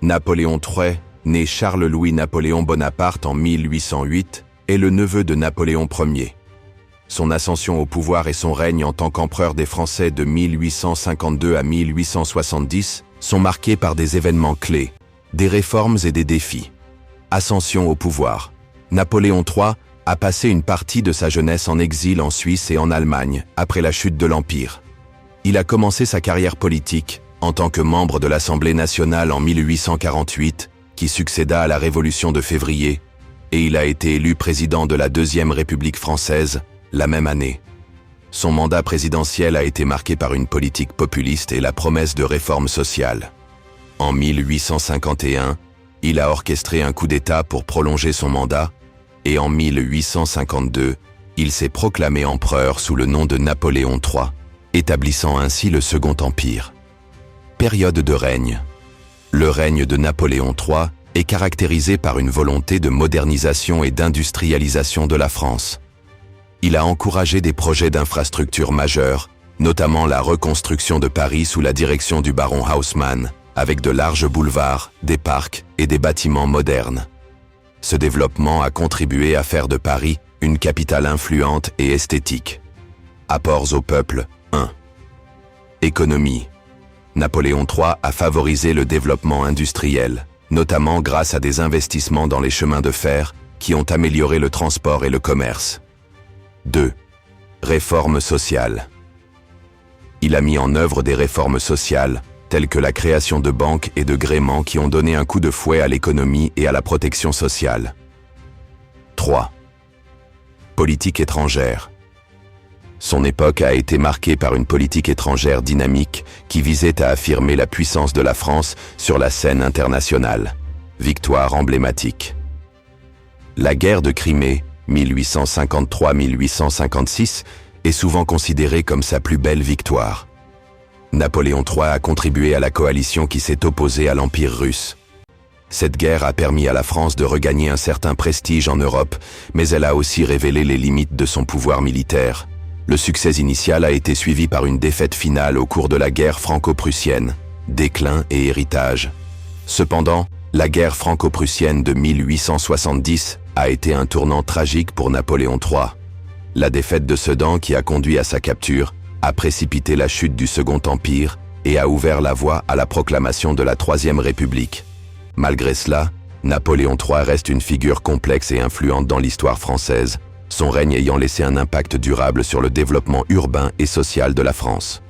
Napoléon III, né Charles-Louis Napoléon Bonaparte en 1808, est le neveu de Napoléon Ier. Son ascension au pouvoir et son règne en tant qu'empereur des Français de 1852 à 1870 sont marqués par des événements clés, des réformes et des défis. Ascension au pouvoir. Napoléon III a passé une partie de sa jeunesse en exil en Suisse et en Allemagne après la chute de l'Empire. Il a commencé sa carrière politique en tant que membre de l'Assemblée nationale en 1848, qui succéda à la Révolution de février, et il a été élu président de la Deuxième République française la même année. Son mandat présidentiel a été marqué par une politique populiste et la promesse de réformes sociales. En 1851, il a orchestré un coup d'État pour prolonger son mandat, et en 1852, il s'est proclamé empereur sous le nom de Napoléon III, établissant ainsi le Second Empire. Période de règne. Le règne de Napoléon III est caractérisé par une volonté de modernisation et d'industrialisation de la France. Il a encouragé des projets d'infrastructures majeurs, notamment la reconstruction de Paris sous la direction du baron Haussmann, avec de larges boulevards, des parcs et des bâtiments modernes. Ce développement a contribué à faire de Paris une capitale influente et esthétique. Apports au peuple. 1. Économie. Napoléon III a favorisé le développement industriel, notamment grâce à des investissements dans les chemins de fer qui ont amélioré le transport et le commerce. 2. Réformes sociales. Il a mis en œuvre des réformes sociales, telles que la création de banques et de gréements qui ont donné un coup de fouet à l'économie et à la protection sociale. 3. Politique étrangère. Son époque a été marquée par une politique étrangère dynamique qui visait à affirmer la puissance de la France sur la scène internationale. Victoire emblématique. La guerre de Crimée, 1853-1856, est souvent considérée comme sa plus belle victoire. Napoléon III a contribué à la coalition qui s'est opposée à l'Empire russe. Cette guerre a permis à la France de regagner un certain prestige en Europe, mais elle a aussi révélé les limites de son pouvoir militaire. Le succès initial a été suivi par une défaite finale au cours de la guerre franco-prussienne, déclin et héritage. Cependant, la guerre franco-prussienne de 1870 a été un tournant tragique pour Napoléon III. La défaite de Sedan, qui a conduit à sa capture, a précipité la chute du Second Empire et a ouvert la voie à la proclamation de la Troisième République. Malgré cela, Napoléon III reste une figure complexe et influente dans l'histoire française, son règne ayant laissé un impact durable sur le développement urbain et social de la France.